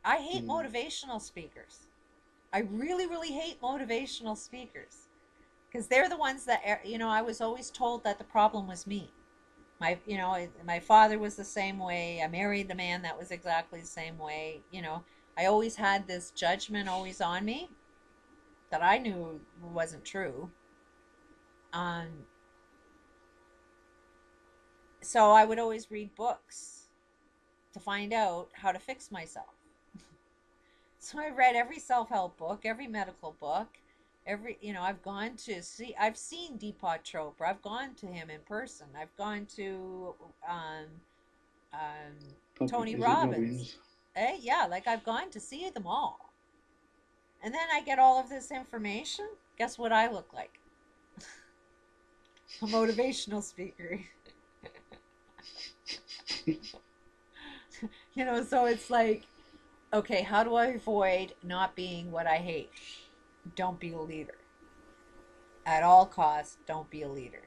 I hate Mm. motivational speakers. I really, really hate motivational speakers because they're the ones that, I was always told that the problem was me. My father was the same way. I married a man that was exactly the same way. I always had this judgment always on me that I knew wasn't true. Um, so I would always read books to find out how to fix myself. So I read every self-help book, every medical book, I've seen Deepak Chopra. I've gone to him in person. I've gone to um, um, Probably, Tony is it Robbins. Robbins? Yeah, like I've gone to see them all. And then I get all of this information. Guess what I look like? A motivational speaker. So it's like, okay, how do I avoid not being what I hate? Don't be a leader. At all costs, don't be a leader.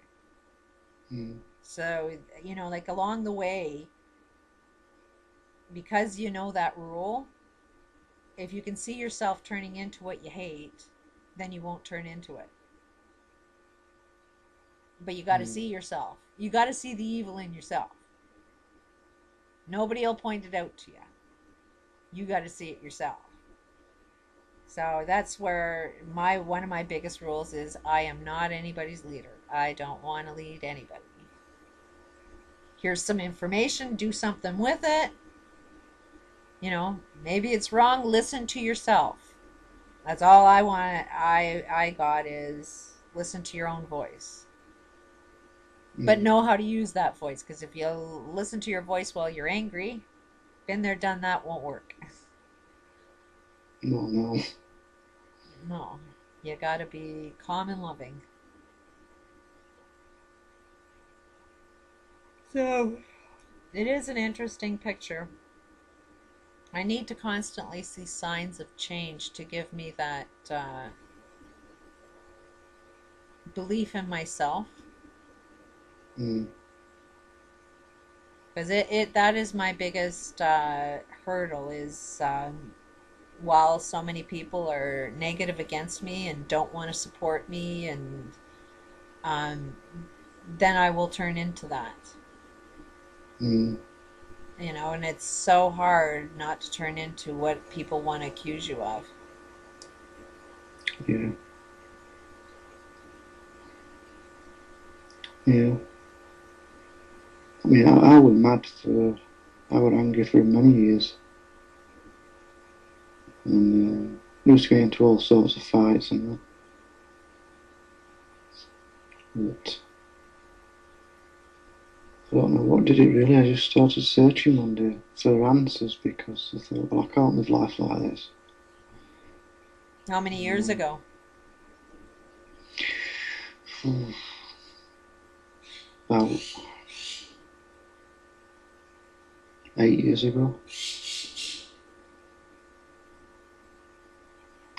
Mm. So, like along the way, because you know that rule, if you can see yourself turning into what you hate, then you won't turn into it. But you got to Mm. see yourself. You got to see the evil in yourself. Nobody will point it out to you. You got to see it yourself. So that's where my one of my biggest rules is I am not anybody's leader. I don't want to lead anybody. Here's some information, do something with it. Maybe it's wrong, listen to yourself. That's all I want. I got is listen to your own voice, but Mm. know how to use that voice. Because if you listen to your voice while you're angry, been there, done that, won't work. No, no. No, you got to be calm and loving. So it is an interesting picture. I need to constantly see signs of change to give me that belief in myself. Mm. Because that is my biggest hurdle is while so many people are negative against me and don't want to support me, and um, then I will turn into that. Mm. And it's so hard not to turn into what people want to accuse you of. Yeah, yeah. I mean, I was mad for, I was angry for many years, and used to get into all sorts of fights and that. But I don't know what did it really. I just started searching one day for answers because I thought, well, I can't live life like this. How many years Um, ago? about 8 years ago,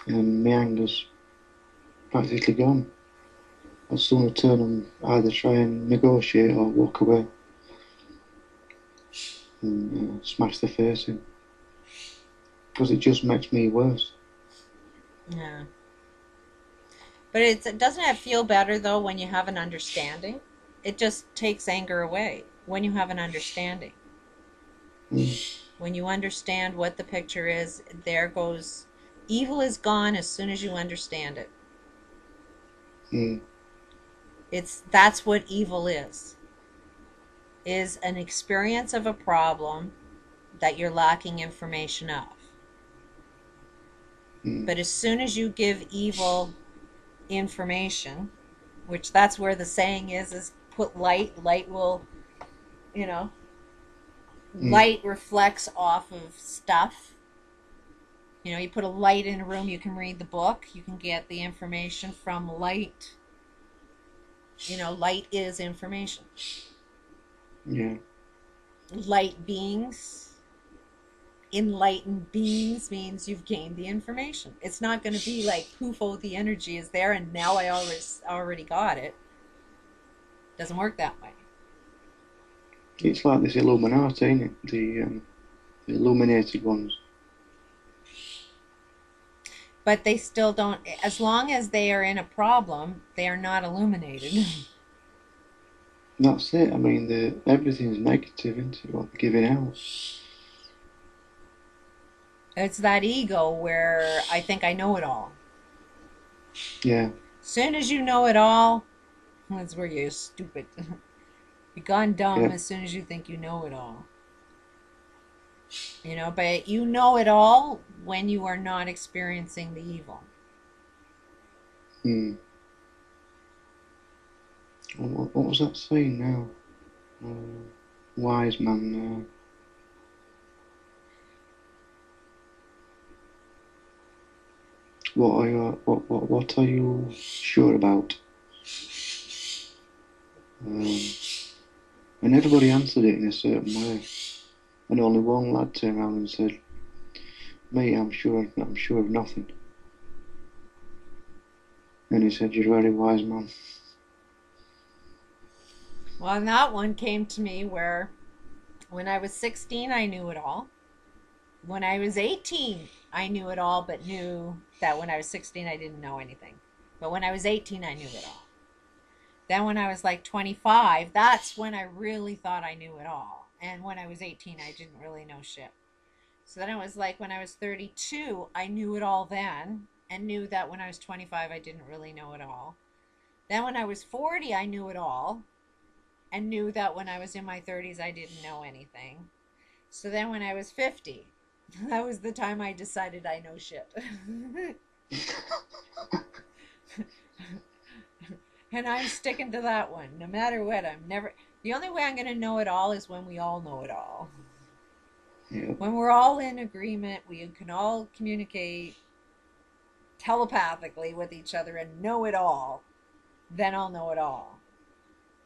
and my anger's practically gone. I'd sooner turn and either try and negotiate or walk away and smash the face in because it just makes me worse. Yeah. But doesn't it feel better though when you have an understanding? It just takes anger away when you have an understanding. Mm. When you understand what the picture is, there goes evil is gone as soon as you understand it. Mm. That's what evil is an experience of a problem that you're lacking information of. Mm. But as soon as you give evil information, which that's where the saying is put light will, you know, Mm. light reflects off of stuff. You put a light in a room, you can read the book, you can get the information from light. Light is information. Yeah. Light beings, enlightened beings means you've gained the information. It's not going to be like poof, oh, the energy is there and now I already got it. Doesn't work that way. It's like this Illuminati, ain't it? The illuminated ones. But they still don't, as long as they are in a problem, they are not illuminated. That's it. I mean, everything's negative into what they're giving out. It's that ego where I think I know it all. Yeah, Soon as you know it all, that's where you're stupid. You've gone dumb yeah. as soon as you think you know it all. You know, but you know it all when you are not experiencing the evil. Hmm. What was that saying now? Wise man. What are you sure about? Um, and everybody answered it in a certain way, and only one lad turned around and said, "Mate, I'm sure of nothing." And he said, "You're a very wise man." Well, and that one came to me where when I was 16, I knew it all. When I was 18, I knew it all, but knew that when I was 16, I didn't know anything. But when I was 18, I knew it all. Then when I was like 25, that's when I really thought I knew it all. And when I was 18, I didn't really know shit. So then it was like when I was 32, I knew it all then and knew that when I was 25, I didn't really know it all. Then when I was 40, I knew it all and knew that when I was in my 30s, I didn't know anything. So then when I was 50, that was the time I decided I know shit. And I'm sticking to that one. No matter what, I'm never. The only way I'm going to know it all is when we all know it all. Yeah. When we're all in agreement, we can all communicate telepathically with each other and know it all, then I'll know it all.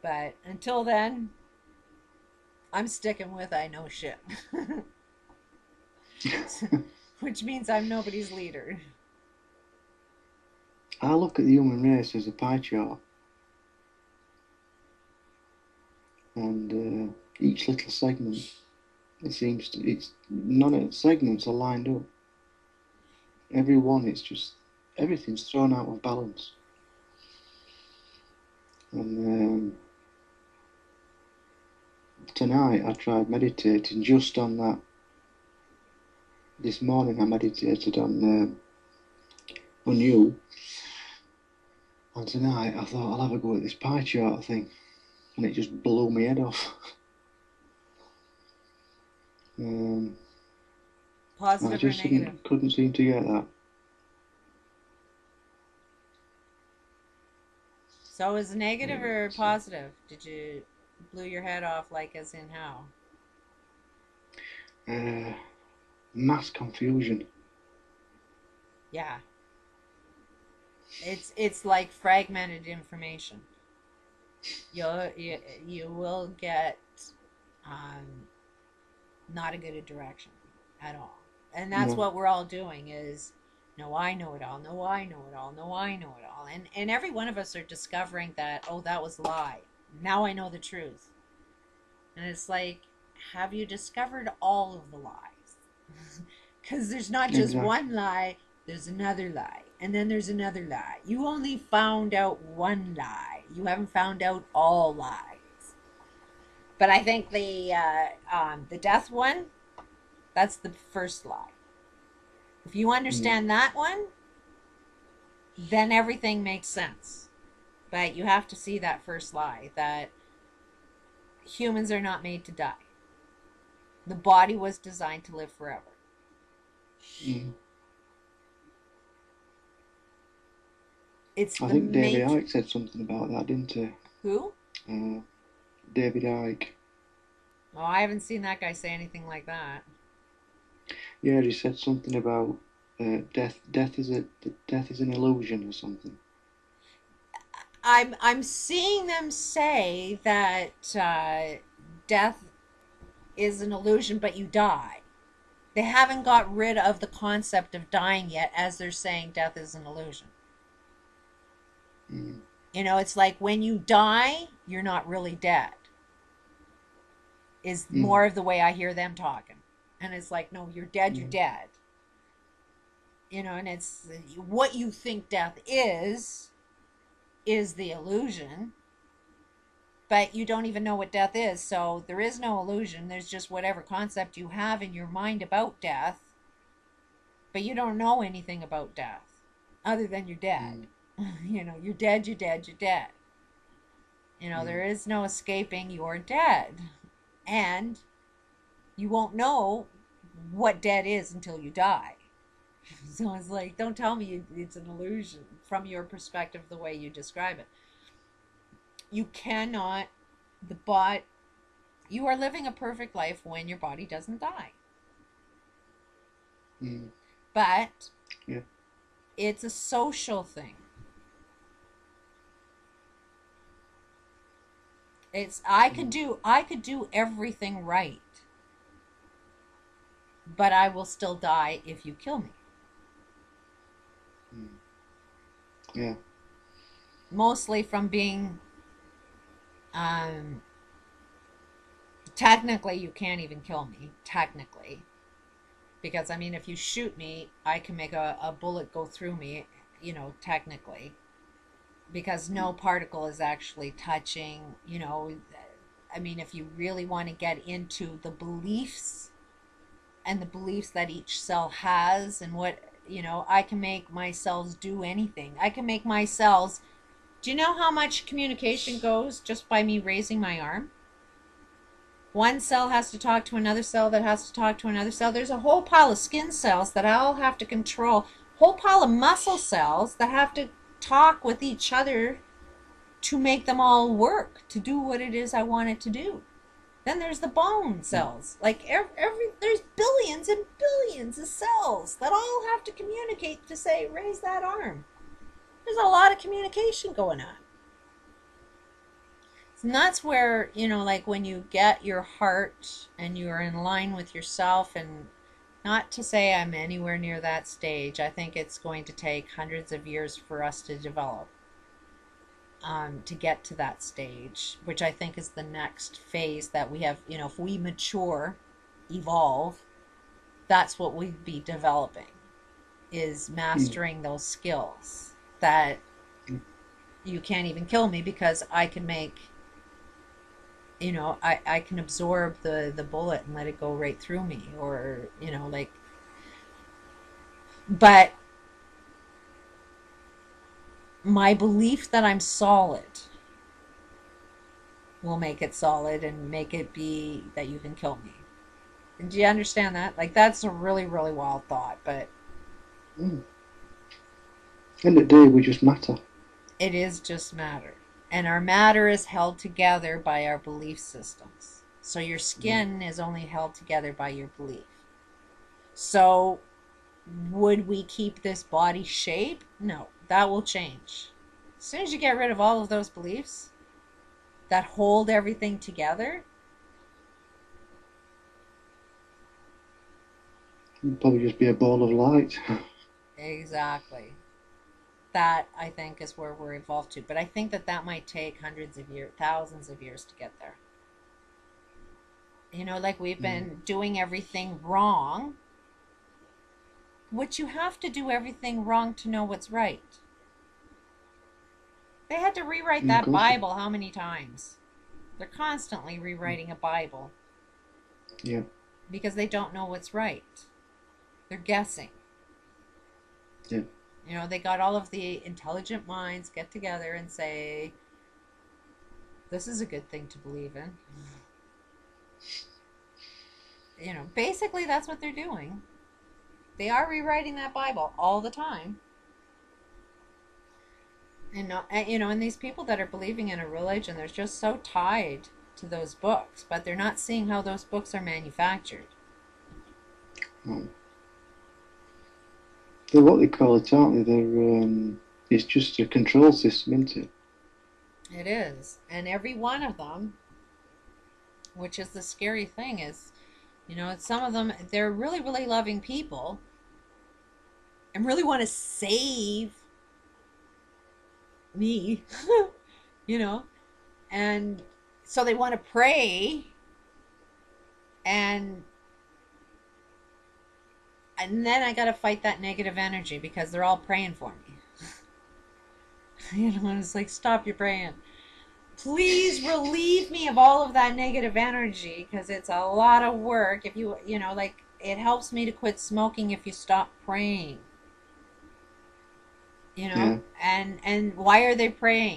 But until then, I'm sticking with I know shit. Which means I'm nobody's leader. I look at the human race as a pie chart, and each little segment, it's none of the segments are lined up. Every one, it's just everything's thrown out of balance. And tonight I tried meditating just on that. This morning I meditated on you, and tonight I thought I'll have a go at this pie chart thing, and it just blew my head off. um, I Positive or just negative? couldn't seem to get that. So is it negative or So, positive? Did you blew your head off like as in how? uh, mass confusion. Yeah. It's like fragmented information. You will get um not a good direction at all. And that's No, what we're all doing is no, I know it all. No, I know it all. No, I know it all. And every one of us are discovering that, oh, that was a lie. Now I know the truth. And it's like, have you discovered all of the lies? Because there's not just exactly. one lie, there's another lie. And then there's another lie. You only found out one lie. You haven't found out all lies. But I think the death one, that's the first lie. If you Mm, understand that one, then everything makes sense. But you have to see that first lie that humans are not made to die. The body was designed to live forever. mm. It's I the think David mate. Icke said something about that, didn't he? Who? Uh, David Icke. Oh, I haven't seen that guy say anything like that. Yeah, he said something about death. Death is an illusion or something. I'm seeing them say that death is an illusion, but you die. They haven't got rid of the concept of dying yet, as they're saying death is an illusion. Mm, You know, it's like when you die, you're not really dead, is mm, more of the way I hear them talking. And it's like, no, you're dead, you're mm. dead. And it's what you think death is the illusion, but you don't even know what death is. So there is no illusion. There's just whatever concept you have in your mind about death, but you don't know anything about death other than you're dead. Mm. You're dead, you're dead, you're dead. Mm. There is no escaping, you're dead. And you won't know what dead is until you die. So it's like, don't tell me it's an illusion from your perspective, the way you describe it. You cannot, the bot, you are living a perfect life when your body doesn't die. Mm. But Yeah. it's a social thing. It's Mm. I could do everything right, but I will still die if you kill me. Mm. Yeah. Mostly from being um technically you can't even kill me, technically. Because I mean if you shoot me, I can make a bullet go through me, technically. Because Mm. no particle is actually touching, I mean if you really want to get into the beliefs and the beliefs that each cell has and what I can make my cells do anything. I can make my cells. Do you know how much communication goes just by me raising my arm? One cell has to talk to another cell that has to talk to another cell. There's a whole pile of skin cells that I'll have to control, whole pile of muscle cells that have to talk with each other to make them all work to do what it is I want it to do. Then there's the bone Mm. cells. Like there's billions and billions of cells that all have to communicate to say raise that arm. There's a lot of communication going on. And that's where, like when you get your heart and you're in line with yourself, and not to say I'm anywhere near that stage. I think it's going to take hundreds of years for us to develop, to get to that stage, which I think is the next phase that we have. If we mature, evolve, that's what we'd be developing, is Mm. mastering those skills that Mm. you can't even kill me because I can make, I can absorb the bullet and let it go right through me, or like, but my belief that I'm solid will make it solid and make it be that you can kill me. Do you understand that? Like, that's a really, really wild thought, but Mm. End of the day, we just matter. it is just matter. And our matter is held together by our belief systems. So your Mm. skin is only held together by your belief. So would we keep this body shape? No, that will change. As soon as you get rid of all of those beliefs that hold everything together, It'll probably just be a ball of light. exactly. That I think is where we're evolved to. But I think that that might take hundreds of years, thousands of years to get there. Like we've Mm. been doing everything wrong, which you have to do everything wrong to know what's right. They had to rewrite Yeah, of that course. Bible how many times? They're constantly rewriting a Bible Yeah. because they don't know what's right. They're guessing. Yeah. They got all of the intelligent minds get together and say, this is a good thing to believe in. Basically, that's what they're doing. They are rewriting that Bible all the time. And these people that are believing in a religion, they're just so tied to those books, but they're not seeing how those books are manufactured. Mm. They're what they call it, aren't they? It's just a control system, isn't it? It is. And every one of them, which is the scary thing, is, some of them, they're really, really loving people and really want to save me, you know, and so they want to pray and and then I got to fight that negative energy because they're all praying for me. And it's like, stop your praying. Please relieve me of all of that negative energy because it's a lot of work. If like, it helps me to quit smoking if you stop praying. Yeah. And why are they praying?